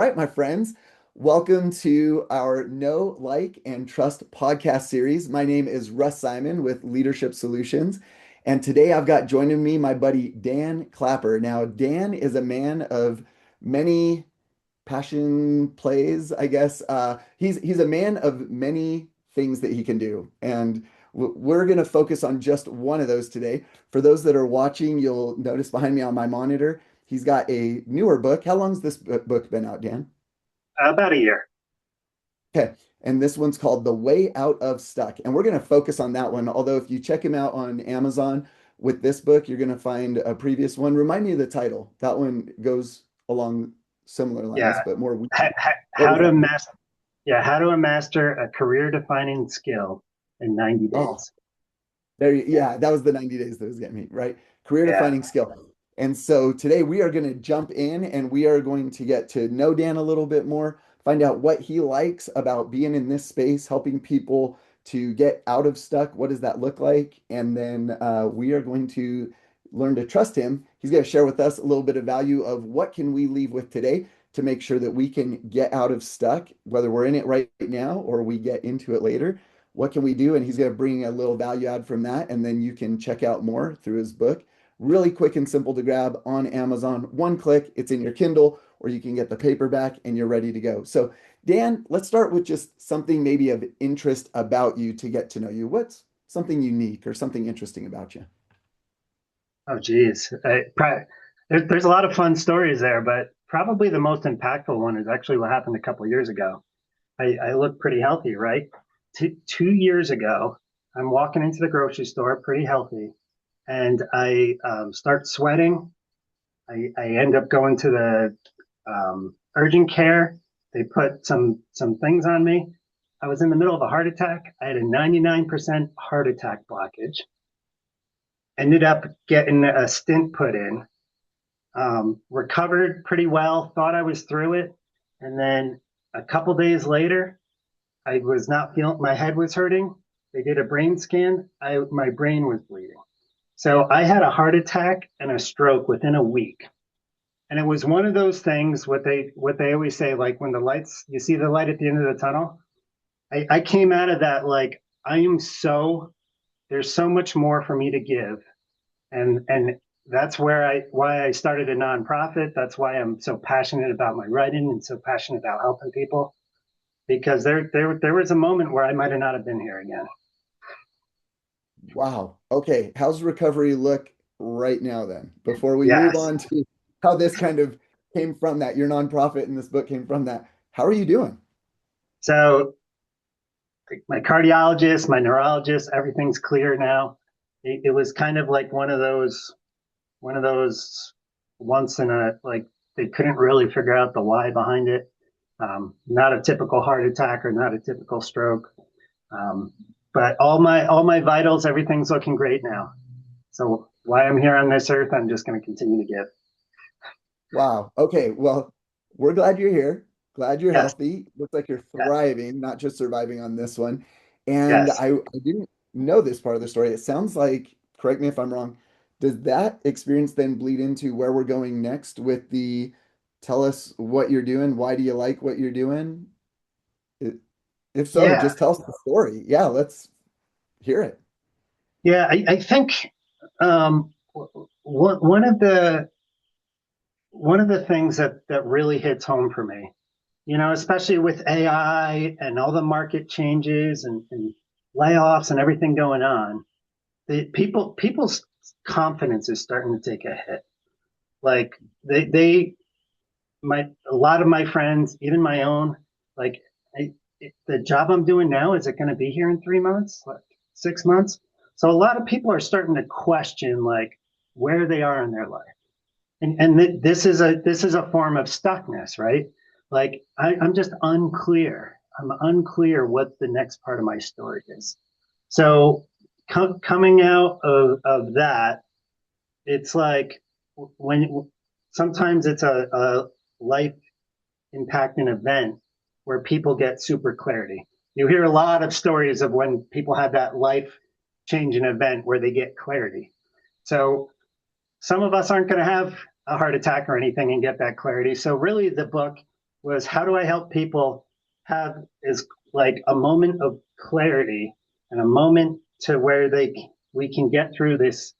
right, my friends. Welcome to our Know, Like, and Trust podcast series. My name is Russ Simon with Leadership Solutions. And today I've got joining me my buddy Dan Clapper. Now, Dan is a man of many passion plays, I guess. He's a man of many things that he can do. And we're going to focus on just one of those today. For those that are watching, you'll notice behind me on my monitor, he's got a newer book. How long's this book been out, Dan? About a year. Okay. And this one's called The Way Out of Stuck. And we're going to focus on that one. Although, if you check him out on Amazon with this book, you're going to find a previous one. Remind me of the title. That one goes along similar lines, Yeah. but more. What How was to that? master, yeah, how to master a career-defining skill in 90 Oh, days. yeah, that was the 90 days that was getting me, right? Career Yeah. defining skill. And so today we are going to jump in and we are going to get to know Dan a little bit more, find out what he likes about being in this space, helping people to get out of stuck. What does that look like? And then we are going to learn to trust him. He's going to share with us a little bit of value of what can we leave with today to make sure that we can get out of stuck, whether we're in it right now or we get into it later. What can we do? And he's going to bring a little value add from that. And then you can check out more through his book. Really quick and simple to grab on Amazon. One click, it's in your Kindle, or you can get the paperback and you're ready to go. So, Dan, let's start with just something maybe of interest about you to get to know you. What's something unique or something interesting about you? Oh, geez. There's a lot of fun stories there, but probably the most impactful one is actually what happened a couple of years ago. I look pretty healthy, right? 2 years ago, I'm walking into the grocery store pretty healthy, and I start sweating. I end up going to the urgent care. They put some things on me. I was in the middle of a heart attack. I had a 99% heart attack blockage. Ended up getting a stent put in. Recovered pretty well. Thought I was through it, and then a couple days later, I was not feeling. My head was hurting. They did a brain scan. My brain was bleeding. So I had a heart attack and a stroke within a week. And it was one of those things what they always say, like when the lights you see the light at the end of the tunnel. I came out of that like I am so there's so much more for me to give. And that's why I started a nonprofit. That's why I'm so passionate about my writing and so passionate about helping people. Because there was a moment where I might have not have been here again. Wow. Okay. How's recovery look right now then? Before we move Yes. on to how this kind of came from that, your nonprofit and this book came from that. How are you doing? So my cardiologist, my neurologist, everything's clear now. It was kind of like one of those once in a like they couldn't really figure out the why behind it. Not a typical heart attack or not a typical stroke. Um, but all my vitals, everything's looking great now. So why I'm here on this earth, I'm just going to continue to give. Wow. Okay. Well, we're glad you're here. Glad you're Yes, healthy. Looks like you're yes, thriving, not just surviving on this one. And yes. I didn't know this part of the story. It sounds like, correct me if I'm wrong, does that experience then bleed into where we're going next with the tell us what you're doing? Why do you like what you're doing? I- If so, Yeah, just tell us the story. Yeah, let's hear it. yeah. I think one of the things that really hits home for me, especially with AI and all the market changes and layoffs and everything going on, people's confidence is starting to take a hit. Like they a lot of my friends, even my own, like I, the job I'm doing now, is it going to be here in 3 months, like 6 months? So a lot of people are starting to question like where they are in their life, and this is a form of stuckness, right? Like I'm just unclear. I'm unclear what the next part of my story is. So coming out of that, it's like when sometimes it's a life impacting event where people get super clarity. You hear a lot of stories of when people have that life changing event where they get clarity. So some of us aren't going to have a heart attack or anything and get that clarity. So really the book was how do I help people have is like a moment of clarity and a moment to where we can get through this,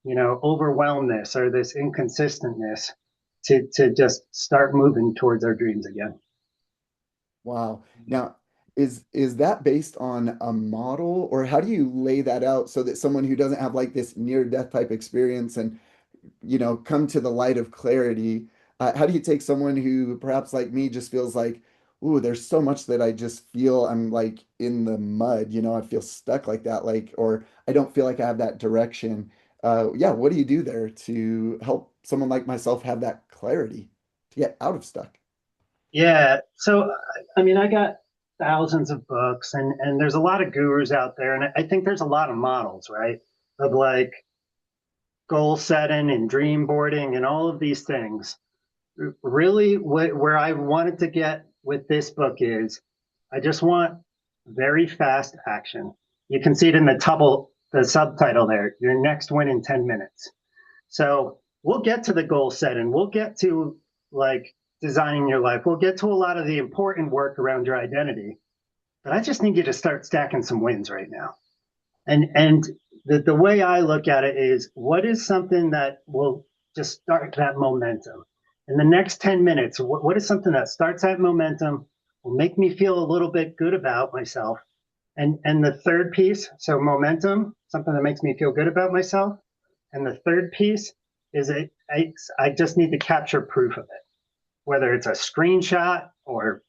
overwhelmness or this inconsistentness to just start moving towards our dreams again. Wow. Now, is that based on a model, or how do you lay that out so that someone who doesn't have like this near death type experience and come to the light of clarity, how do you take someone who perhaps like me just feels like, ooh, there's so much that I just feel I'm like in the mud, I feel stuck like that, like, or I don't feel like I have that direction. Yeah, what do you do there to help someone like myself have that clarity to get out of stuck? Yeah. So, I mean, I got thousands of books and there's a lot of gurus out there. And I think there's a lot of models, right? Of like goal setting and dream boarding and all of these things. Really, where I wanted to get with this book is I just want very fast action. You can see it in the subtitle there, your next win in 10 minutes. So we'll get to the goal setting. We'll get to like designing your life. We'll get to a lot of the important work around your identity. But I just need you to start stacking some wins right now. And the way I look at it is what is something that will just start that momentum? In the next 10 minutes, what is something that starts that momentum, will make me feel a little bit good about myself? And the third piece, so momentum, something that makes me feel good about myself. And the third piece is I just need to capture proof of it, whether it's a screenshot or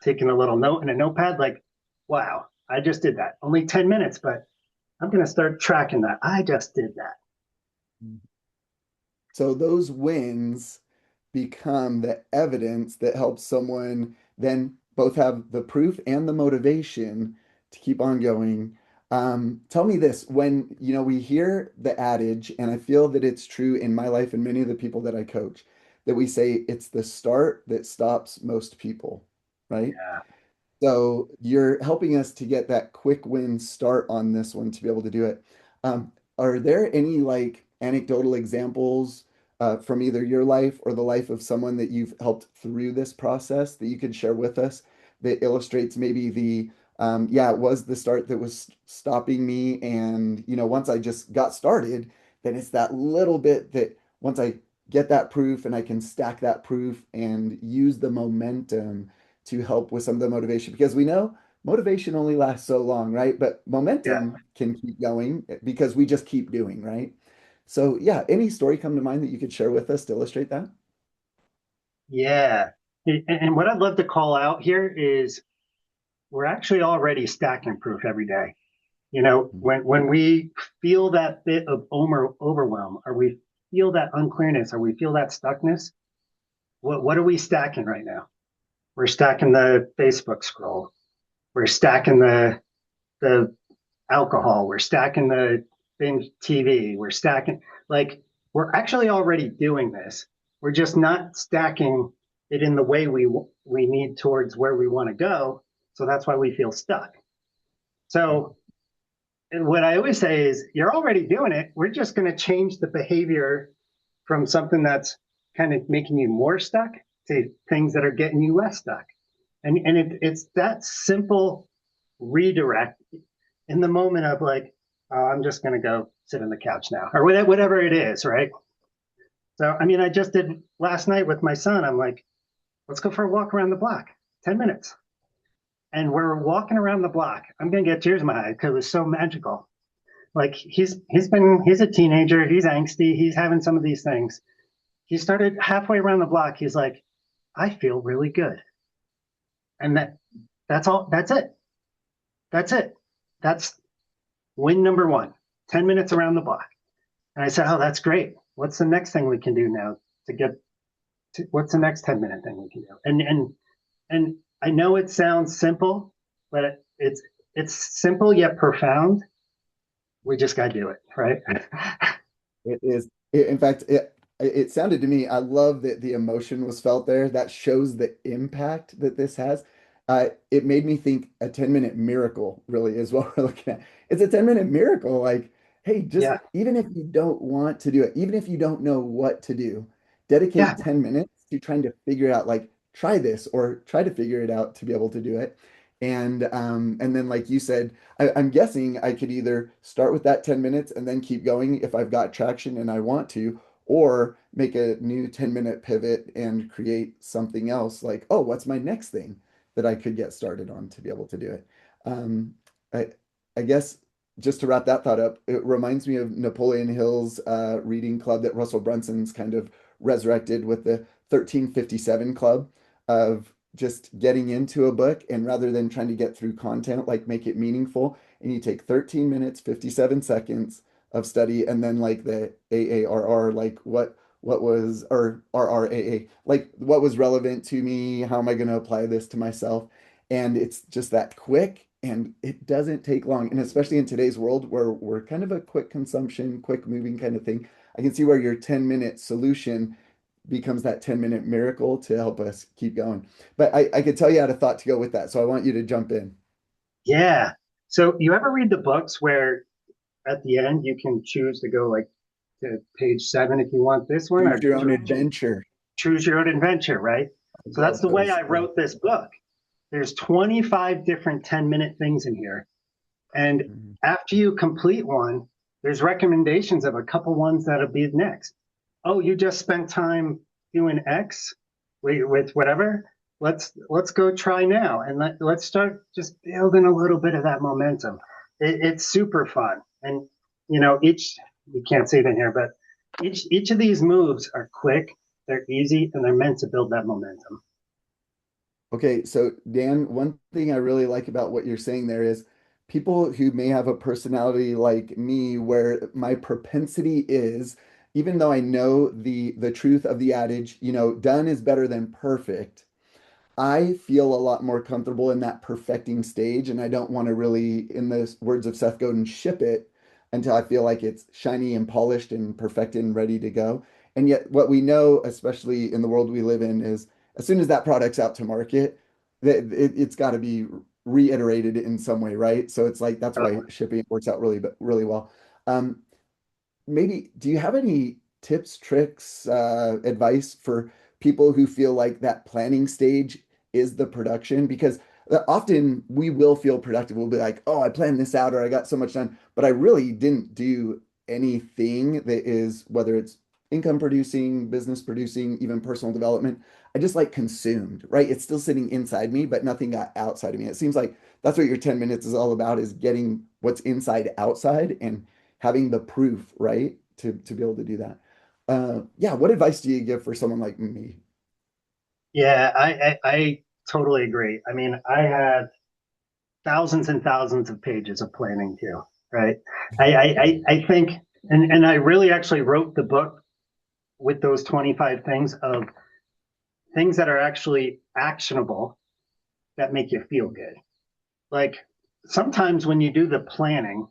taking a little note in a notepad, like, wow, I just did that. Only 10 minutes, but I'm going to start tracking that. I just did that. So those wins become the evidence that helps someone then both have the proof and the motivation to keep on going. Tell me this, when we hear the adage, and I feel that it's true in my life and many of the people that I coach, that we say it's the start that stops most people, right? Yeah. So you're helping us to get that quick win start on this one to be able to do it. Are there any like anecdotal examples from either your life or the life of someone that you've helped through this process that you could share with us that illustrates maybe yeah, it was the start that was stopping me. And, once I just got started, then it's that little bit that once I get that proof and I can stack that proof and use the momentum to help with some of the motivation because we know motivation only lasts so long, right? But Yeah. momentum can keep going because we just keep doing, right? So, yeah, any story come to mind that you could share with us to illustrate that? Yeah. And what I'd love to call out here is we're actually already stacking proof every day. When we feel that bit of overwhelm, or we feel that unclearness, or we feel that stuckness, what are we stacking right now? We're stacking the Facebook scroll. We're stacking the alcohol. We're stacking the binge TV. We're stacking like we're actually already doing this. We're just not stacking it in the way we need towards where we want to go. So that's why we feel stuck. So what I always say is you're already doing it. We're just going to change the behavior from something that's kind of making you more stuck to things that are getting you less stuck. It's that simple redirect in the moment of like, oh, I'm just going to go sit on the couch now, or whatever it is, right? So, I mean, I just did last night with my son. I'm like, let's go for a walk around the block, 10 minutes. And we're walking around the block. I'm going to get tears in my eyes because it was so magical. Like he's a teenager, he's angsty, he's having some of these things. He started halfway around the block. He's like, I feel really good. And that's all. That's it. That's it. That's win number one. 10 minutes around the block. And I said, oh, that's great. What's the next thing we can do now to get to what's the next 10-minute thing we can do? And I know it sounds simple, but it's simple yet profound. We just gotta do it, right? It is, in fact, it sounded to me, I love that the emotion was felt there. That shows the impact that this has. It made me think a 10-minute miracle really is what we're looking at. It's a 10-minute miracle. Like, hey, just Yeah. even if you don't want to do it, even if you don't know what to do, Yeah. dedicate 10 minutes to trying to figure out, like, try this or try to figure it out to be able to do it. And then like you said, I'm guessing I could either start with that 10 minutes and then keep going if I've got traction and I want to, or make a new 10-minute pivot and create something else like, oh, what's my next thing that I could get started on to be able to do it. Um, I, I guess just to wrap that thought up, it reminds me of Napoleon Hill's reading club that Russell Brunson's kind of resurrected with the 1357 club of just getting into a book and rather than trying to get through content, like make it meaningful. And you take 13 minutes, 57 seconds of study, and then like the AARR, like what was or RRAA, like what was relevant to me, how am I going to apply this to myself? And it's just that quick and it doesn't take long. And especially in today's world where we're kind of a quick consumption, quick moving kind of thing, I can see where your 10-minute solution becomes that 10-minute miracle to help us keep going. But I could tell you had a thought to go with that. So I want you to jump in. Yeah. So you ever read the books where at the end you can choose to go like to page 7 if you want this one, Choose or your own adventure. choose your own adventure, right? I So that's love the way those. I Yeah. wrote this book. There's 25 different 10-minute things in here. And Mhm. after you complete one, there's recommendations of a couple ones that'll be next. Oh, you just spent time doing X with whatever. Let's go try now and let's start just building a little bit of that momentum. It's super fun, and each you can't see it in here, but each of these moves are quick, they're easy, and they're meant to build that momentum. Okay, so Dan, one thing I really like about what you're saying there is people who may have a personality like me where my propensity is, even though I know the truth of the adage, done is better than perfect. I feel a lot more comfortable in that perfecting stage, and I don't want to really, in the words of Seth Godin, ship it until I feel like it's shiny and polished and perfected and ready to go. And yet, what we know, especially in the world we live in, is as soon as that product's out to market, it's got to be reiterated in some way, right? So it's like that's why shipping works out really well. Um, Maybe do you have any tips, tricks, advice for people who feel like that planning stage is the production? Because often we will feel productive. We'll be like, oh, I planned this out or I got so much done, but I really didn't do anything that is, whether it's income producing, business producing, even personal development. I just like consumed, right? It's still sitting inside me, but nothing got outside of me. It seems like that's what your 10 minutes is all about is getting what's inside outside and having the proof, right? To be able to do that. Yeah, what advice do you give for someone like me? Yeah, I totally agree. I mean, I have thousands and thousands of pages of planning too, right? I think, and I really actually wrote the book with those 25 things of things that are actually actionable that make you feel good. Like sometimes when you do the planning,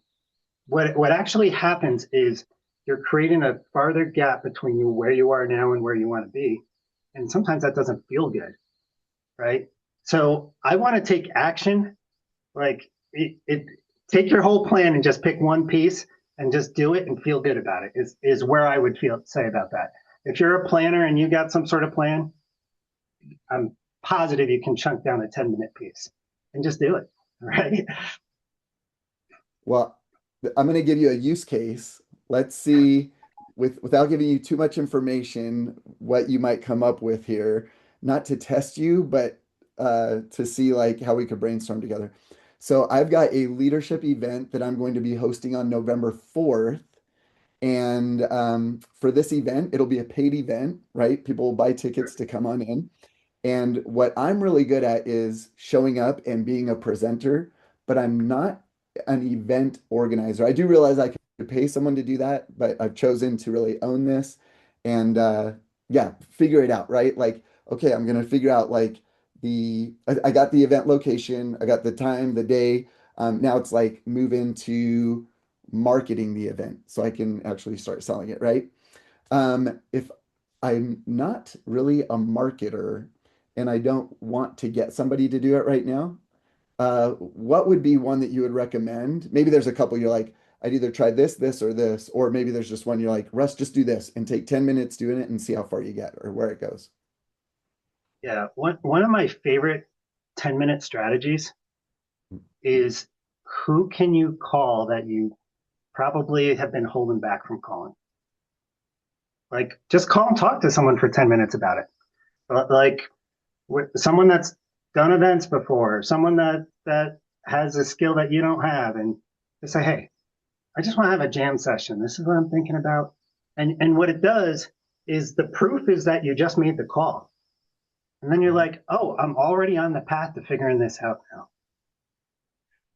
what actually happens is you're creating a farther gap between you where you are now and where you want to be. And sometimes that doesn't feel good, right? So I want to take action, like take your whole plan and just pick one piece and just do it and feel good about it is where I would feel say about that. If you're a planner and you got some sort of plan, I'm positive you can chunk down a 10-minute piece and just do it. Right. Well, I'm going to give you a use case. Let's see, without giving you too much information, what you might come up with here. Not to test you, but to see like how we could brainstorm together. So I've got a leadership event that I'm going to be hosting on November 4th. And for this event, it'll be a paid event, right? People will buy tickets to come on in. And what I'm really good at is showing up and being a presenter, but I'm not an event organizer. I do realize I could pay someone to do that, but I've chosen to really own this and yeah, figure it out, right? Like, okay, I'm gonna figure out like I got the event location, I got the time, the day. Now it's like move into marketing the event so I can actually start selling it, right? If I'm not really a marketer and I don't want to get somebody to do it right now, what would be one that you would recommend? Maybe there's a couple you're like, I'd either try this, or this, or maybe there's just one you're like, Russ, just do this and take 10 minutes doing it and see how far you get or where it goes. Yeah. One of my favorite 10-minute strategies is who can you call that you probably have been holding back from calling? Like, just call and talk to someone for 10 minutes about it. Like, someone that's done events before, someone that has a skill that you don't have, and just say, hey, I just want to have a jam session. This is what I'm thinking about. And what it does is the proof is that you just made the call. And then you're Mhm. like, oh, I'm already on the path to figuring this out now.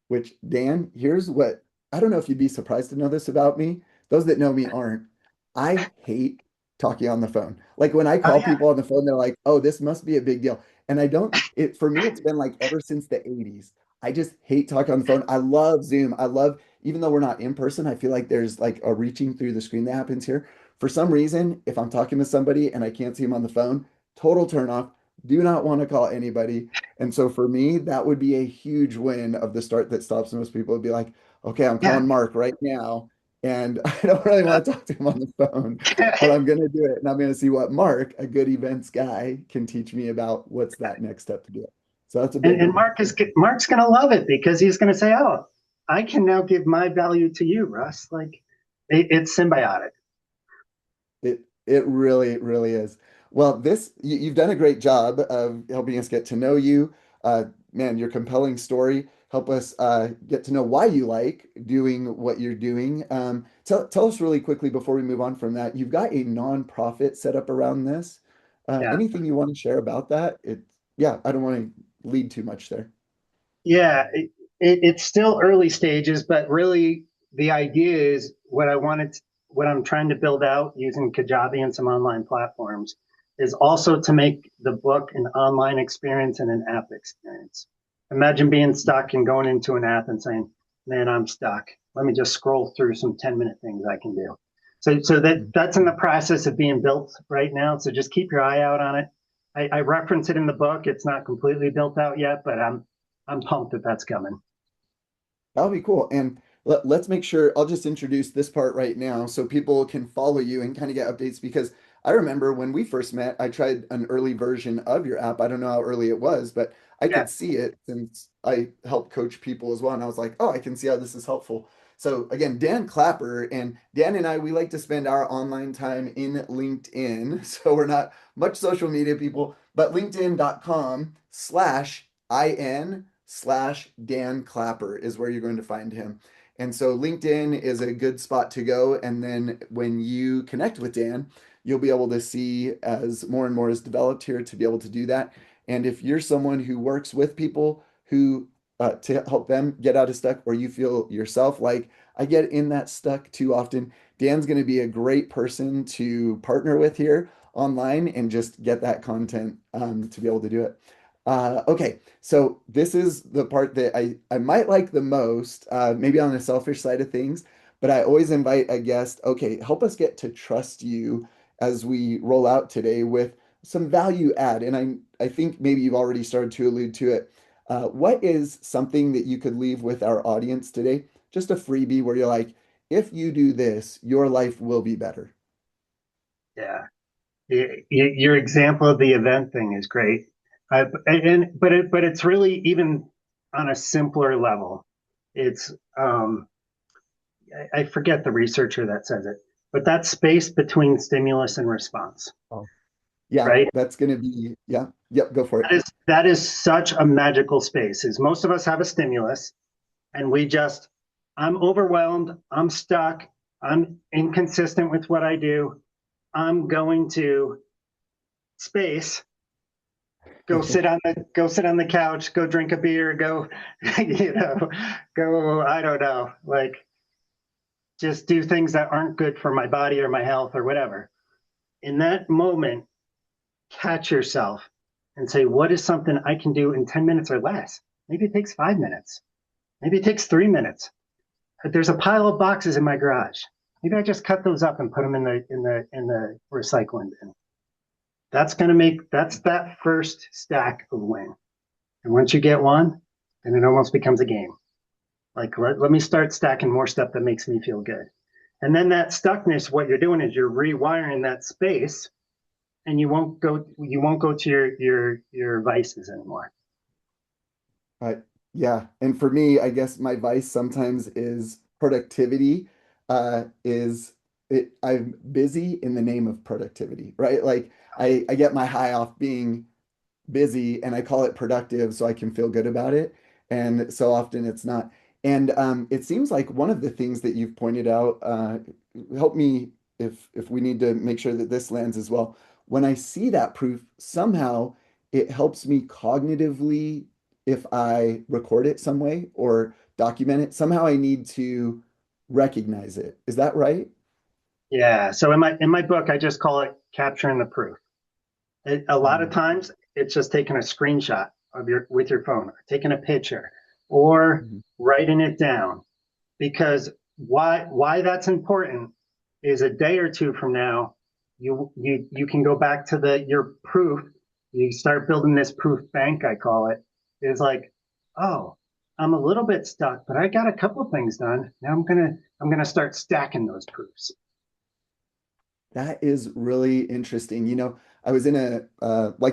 Which, Dan, here's what I don't know if you'd be surprised to know this about me. Those that know me aren't. I hate talking on the phone. Like when I Oh call yeah, people on the phone, they're like, oh, this must be a big deal. And I don't, it for me, it's been like ever since the 80s. I just hate talking on the phone. I love Zoom. I love, even though we're not in person, I feel like there's like a reaching through the screen that happens here. For some reason, if I'm talking to somebody and I can't see them on the phone, total turn off. Do not want to call anybody. And so for me, that would be a huge win of the start that stops most people. Would be like, okay, I'm yeah. calling Mark right now, and I don't really want to talk to him on the phone, but I'm going to do it. And I'm going to see what Mark, a good events guy, can teach me about what's that next step to do it. So that's a big And one. Mark's going to love it because he's going to say, oh, I can now give my value to you, Russ. Like it's symbiotic. It really is. Well, you've done a great job of helping us get to know you. Man, your compelling story help us get to know why you like doing what you're doing. Tell us really quickly before we move on from that. You've got a nonprofit set up around this. Yeah. Anything you want to share about that? Yeah, I don't want to lead too much there. Yeah, it's still early stages, but really the idea is what I'm trying to build out using Kajabi and some online platforms is also to make the book an online experience and an app experience. Imagine being stuck and going into an app and saying, man, I'm stuck. Let me just scroll through some 10-minute things I can do. So that's in the process of being built right now. So just keep your eye out on it. I reference it in the book. It's not completely built out yet, but I'm pumped that that's coming. That'll be cool. And let's make sure I'll just introduce this part right now so people can follow you and kind of get updates because I remember when we first met, I tried an early version of your app. I don't know how early it was, but I Yeah, could see it since I help coach people as well. And I was like, oh, I can see how this is helpful. So again, Dan Clapper and Dan and I, we like to spend our online time in LinkedIn. So we're not much social media people, but linkedin.com/in/Dan Clapper is where you're going to find him. And so LinkedIn is a good spot to go. And then when you connect with Dan, you'll be able to see as more and more is developed here to be able to do that. And if you're someone who works with people who to help them get out of stuck, or you feel yourself like I get in that stuck too often, Dan's going to be a great person to partner with here online and just get that content to be able to do it. Okay, so this is the part that I might like the most, maybe on the selfish side of things, but I always invite a guest, okay, help us get to trust you as we roll out today with some value add. And I think maybe you've already started to allude to it. What is something that you could leave with our audience today? Just a freebie where you're like, if you do this, your life will be better. yeah. Your example of the event thing is great, but it's really even on a simpler level. It's I forget the researcher that says it, but that space between stimulus and response, Oh, yeah, right? that's going to be, yeah, yep, go for it. That is such a magical space. Is most of us have a stimulus, and I'm overwhelmed, I'm stuck, I'm inconsistent with what I do. I'm going to space, go sit on the couch, go drink a beer, go you know, go I don't know, like just do things that aren't good for my body or my health or whatever. In that moment, catch yourself and say, what is something I can do in 10 minutes or less? Maybe it takes 5 minutes. Maybe it takes 3 minutes. There's a pile of boxes in my garage. Maybe I just cut those up and put them in the recycling bin. That's that first stack of win. And once you get one, then it almost becomes a game. Like let me start stacking more stuff that makes me feel good. And then that stuckness, what you're doing is you're rewiring that space and you won't go to your vices anymore. Uh, yeah. And for me, I guess my vice sometimes is productivity, is I'm busy in the name of productivity, right? Like I get my high off being busy and I call it productive so I can feel good about it. And so often it's not. And it seems like one of the things that you've pointed out, help me if we need to make sure that this lands as well. When I see that proof, somehow it helps me cognitively if I record it some way or document it. Somehow I need to recognize it. Is that right? Yeah. So in my book, I just call it capturing the proof. A lot of Mm, times, it's just taking a screenshot of your with your phone, or taking a picture, or mhm. writing it down. Because why that's important is a day or two from now, you can go back to the your proof. You start building this proof bank, I call it. Is like, oh, I'm a little bit stuck, but I got a couple of things done. Now I'm gonna start stacking those proofs. That is really interesting. I was in a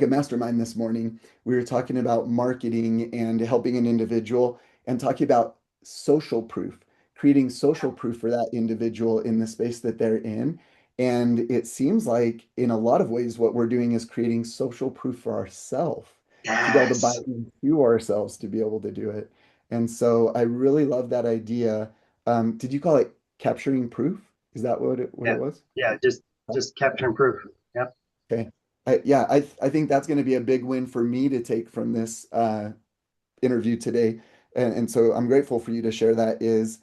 mastermind this morning. We were talking about marketing and helping an individual and talking about social proof, creating social proof for that individual in the space that they're in. And it seems like in a lot of ways, what we're doing is creating social proof for ourselves to be able to buy Yes, into ourselves to be able to do it. And so I really love that idea. Did you call it capturing proof? Is that what it yeah, was? yeah. Just capturing proof. Yep. Okay. I think that's going to be a big win for me to take from this interview today. And so I'm grateful for you to share that is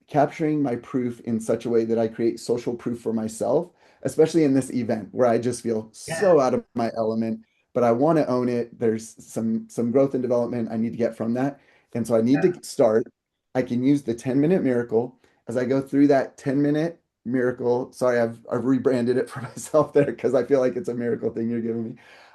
capturing my proof in such a way that I create social proof for myself, especially in this event where I just feel Yeah, so out of my element, but I want to own it. There's some growth and development I need to get from that. And so I need yeah. to start. I can use the 10-minute miracle as I go through that 10-minute miracle. Sorry, I've rebranded it for myself there because I feel like it's a miracle thing you're giving me.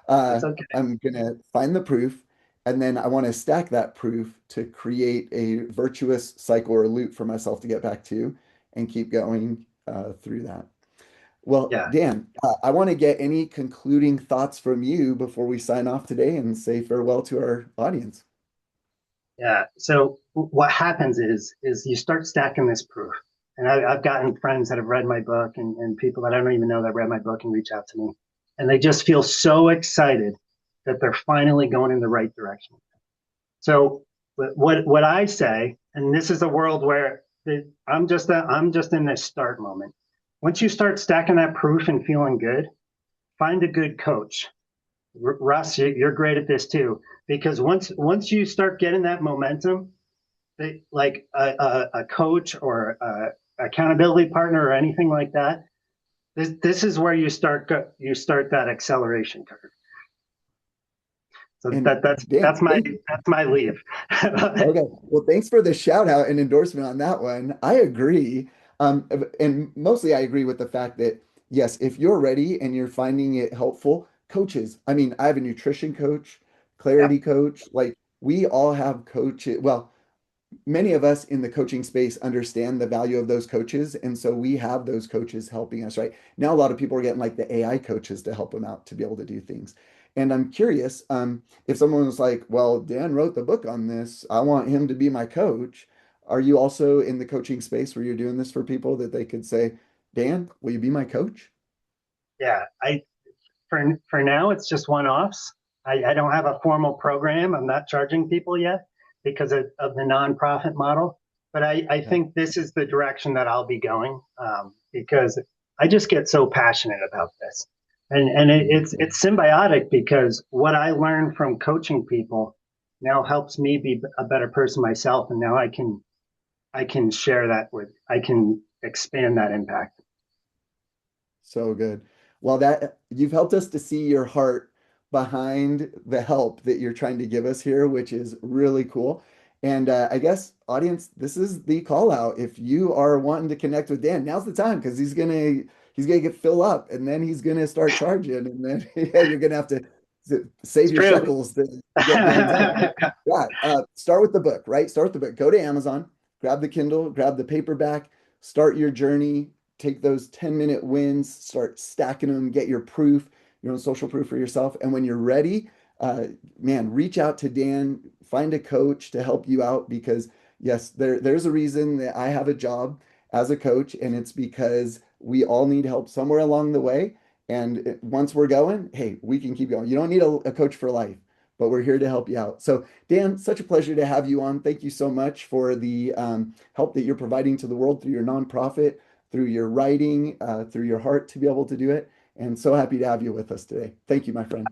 It's okay. I'm gonna find the proof. And then I want to stack that proof to create a virtuous cycle or loop for myself to get back to and keep going through that. Well, Yeah. Dan, I want to get any concluding thoughts from you before we sign off today and say farewell to our audience. Yeah. So what happens is you start stacking this proof. And I've gotten friends that have read my book, and people that I don't even know that read my book and reach out to me. And they just feel so excited that they're finally going in the right direction. So what I say, and this is a world where I'm just in this start moment. Once you start stacking that proof and feeling good, find a good coach. Russ, you're great at this too, because once you start getting that momentum, like a coach or accountability partner or anything like that, this is where you start that acceleration curve. So And that's Dan, that's my that's my leave. okay. Well, thanks for the shout out and endorsement on that one. I agree. And mostly I agree with the fact that, yes, if you're ready and you're finding it helpful, coaches, I mean, I have a nutrition coach, Yeah, clarity coach, like we all have coaches. Well, many of us in the coaching space understand the value of those coaches. And so we have those coaches helping us, right? Now, a lot of people are getting like the AI coaches to help them out to be able to do things. And I'm curious, if someone was like, well, Dan wrote the book on this, I want him to be my coach. Are you also in the coaching space where you're doing this for people that they could say, Dan, will you be my coach? yeah. For now, it's just one-offs. I don't have a formal program. I'm not charging people yet because of the nonprofit model. But I Yeah. think this is the direction that I'll be going, because I just get so passionate about this. And it's symbiotic because what I learned from coaching people now helps me be a better person myself. And now I can share that I can expand that impact. So good. Well, that you've helped us to see your heart behind the help that you're trying to give us here, which is really cool. And I guess, audience, this is the call out. If you are wanting to connect with Dan, now's the time because he's gonna get fill up, and then he's gonna start charging, and then yeah, you're gonna have to save It's your true. shekels to get Dan's help. But yeah, start with the book, right? Start with the book. Go to Amazon, grab the Kindle, grab the paperback, start your journey, take those 10-minute wins, start stacking them, get your proof, your own social proof for yourself. And when you're ready, uh, man, reach out to Dan, find a coach to help you out because yes, there's a reason that I have a job as a coach, and it's because we all need help somewhere along the way. And once we're going, hey, we can keep going. You don't need a coach for life, but we're here to help you out. So, Dan, such a pleasure to have you on. Thank you so much for the help that you're providing to the world through your nonprofit, through your writing, through your heart to be able to do it. And so happy to have you with us today. Thank you, my friend.